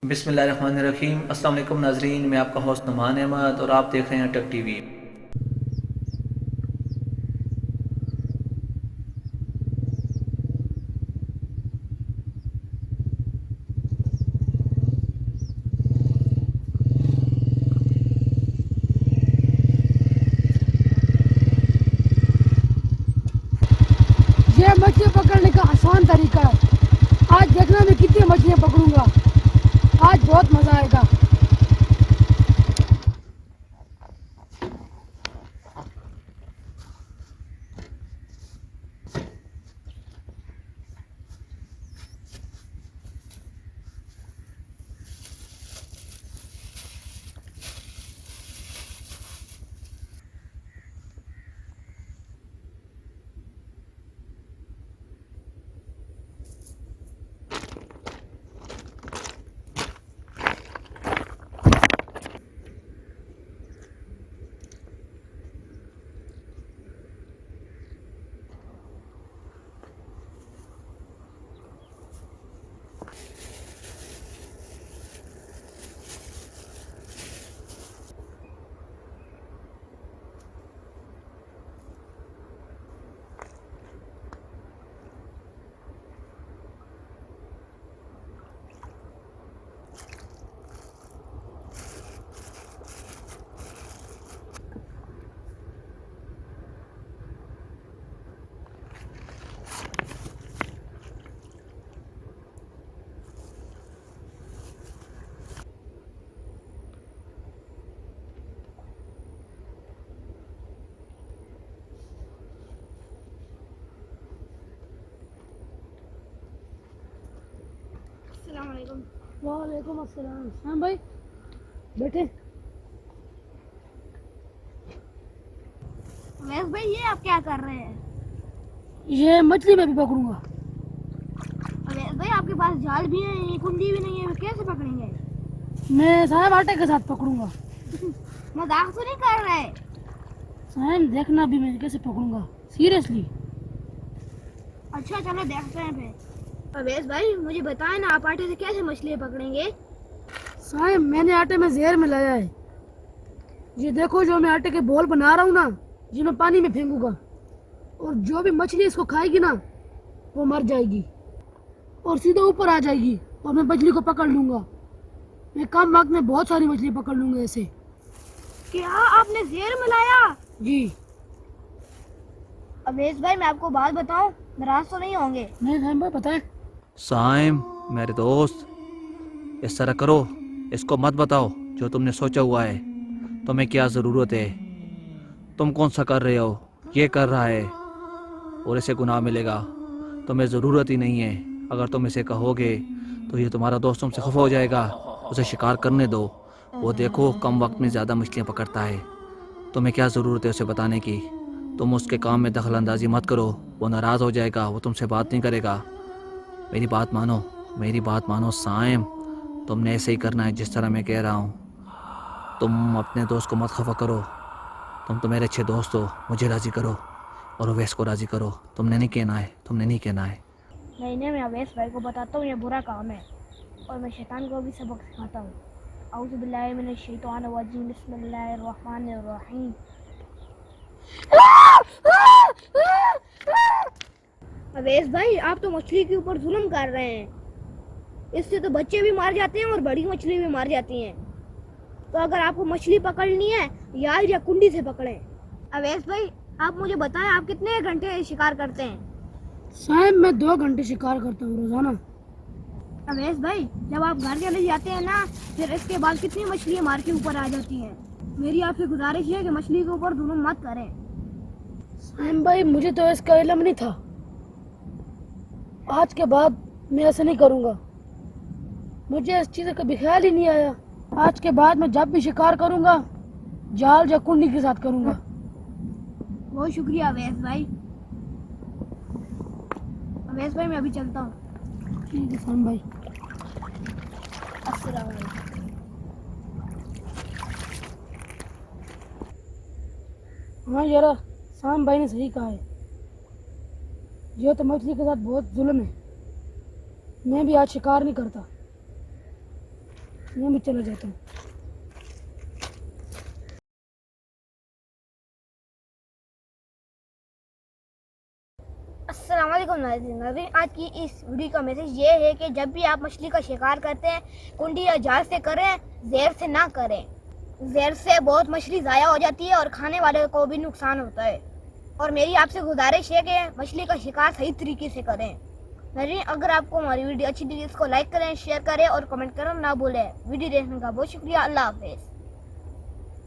बिस्मिल्लाहिर्रहमानिर्रहीम। अस्सलाम वालेकुम नाजरीन, मैं आपका होस्ट नुमान अहमद और आप देख रहे हैं टक टीवी। ये मछली पकड़ने का आसान तरीका है। आज देखना मैं कितनी मछलियाँ पकड़ूंगा। आज बहुत मज़ा आएगा। अस्सलाम वालेकुम। वालेकुम अस्सलाम। हाँ भाई, बैठे। अवैस भाई, ये आप क्या कर रहे हैं? ये मछली मैं भी पकड़ूंगा। अवैस भाई, आपके पास जाल भी है, कुंडी भी नहीं है, कैसे पकड़ेंगे? मैं साहब आटे के साथ पकड़ूंगा। मजाक तो नहीं कर रहे? साहब देखना भी मैं कैसे पकड़ूंगा, सीरियसली। अच्छा चलो देखते हैं फिर। अवैस भाई मुझे बताएं ना, आप आटे से कैसे मछलियाँ पकड़ेंगे? साहब मैंने आटे में जहर मिलाया है। ये देखो, जो मैं आटे के बॉल बना रहा हूँ ना, ये मैं पानी में फेंकूंगा और जो भी मछली इसको खाएगी ना, वो मर जाएगी और सीधे ऊपर आ जाएगी और मैं मछली को पकड़ लूंगा। मैं कम वक्त में बहुत सारी मछली पकड़ लूंगा ऐसे। क्या आपने जहर मिलाया? जी अवैस भाई, मैं आपको बात बताऊं, नाराज तो नहीं होंगे? नहीं साहब भाई, बताए। साइम, मेरे दोस्त, इस तरह करो, इसको मत बताओ जो तुमने सोचा हुआ है। तुम्हें क्या ज़रूरत है? तुम कौन सा कर रहे हो? ये कर रहा है और इसे गुनाह मिलेगा। तुम्हें ज़रूरत ही नहीं है। अगर तुम इसे कहोगे तो ये तुम्हारा दोस्त तुमसे खफा हो जाएगा। उसे शिकार करने दो। वो देखो कम वक्त में ज़्यादा मछलियाँ पकड़ता है। तुम्हें क्या ज़रूरत है उसे बताने की? तुम उसके काम में दखल अंदाजी मत करो। वो नाराज़ हो जाएगा, वो तुमसे बात नहीं करेगा। मेरी बात मानो, मेरी बात मानो साइम। तुमने ऐसे ही करना है जिस तरह मैं कह रहा हूँ। तुम अपने दोस्त को मत खफा करो। तुम तो मेरे अच्छे दोस्त हो, मुझे राज़ी करो और अवैस को राज़ी करो। तुमने नहीं कहना है, तुमने नहीं कहना है। नहीं, मैं अवैस भाई को बताता हूँ ये बुरा काम है और मैं शैतान को भी सबक सिखाता हूँ। औज़ु बिल्लाहि मिनश शैतानिर रजीम, बिस्मिल्लाहिर रहमानिर रहीम। अवैस भाई, आप तो मछली के ऊपर जुल्म कर रहे हैं। इससे तो बच्चे भी मार जाते हैं और बड़ी मछली भी मार जाती हैं। तो अगर आपको मछली पकड़नी है, यार या कुंडी से पकड़ें। अवैस भाई, आप मुझे बताएं, आप कितने घंटे शिकार करते हैं? साहब मैं 2 घंटे शिकार करता हूँ रोजाना। अवैस भाई, जब आप घर चले जाते हैं ना, फिर इसके बाद कितनी मछलियाँ मार के ऊपर आ जाती हैं। मेरी आपसे गुजारिश है कि मछली के ऊपर जुल्म मत करें। साहब भाई मुझे तो इसका इल्म नहीं था। आज के बाद मैं ऐसा नहीं करूँगा। मुझे इस चीज़ का कभी ख्याल ही नहीं आया। आज के बाद मैं जब भी शिकार करूँगा, जाल या कुंडी के साथ करूँगा। बहुत शुक्रिया अवैस भाई। अवैस भाई, मैं अभी चलता हूँ। ठीक है साहब भाई। अस्सलाम वालेकुम। हाँ यारा, साहब भाई ने सही कहा है। यह तो मछली के साथ बहुत जुल्म है। मैं भी आज शिकार नहीं करता। मैं भी चला जाता हूँ। अस्सलाम वालेकुम नाज़रीन, आज की इस वीडियो का मैसेज ये है कि जब भी आप मछली का शिकार करते हैं, कुंडी या जाल से करें, ज़ेर से ना करें। ज़ेर से बहुत मछली ज़ाया हो जाती है और खाने वाले को भी नुकसान होता है। और मेरी आपसे गुजारिश है कि मछली का शिकार सही तरीके से करें। नाज़रीन, अगर आपको हमारी वीडियो अच्छी लगी इसको लाइक करें, शेयर करें और कमेंट करना ना भूलें। वीडियो देखने का बहुत शुक्रिया। अल्लाह हाफ़िज़।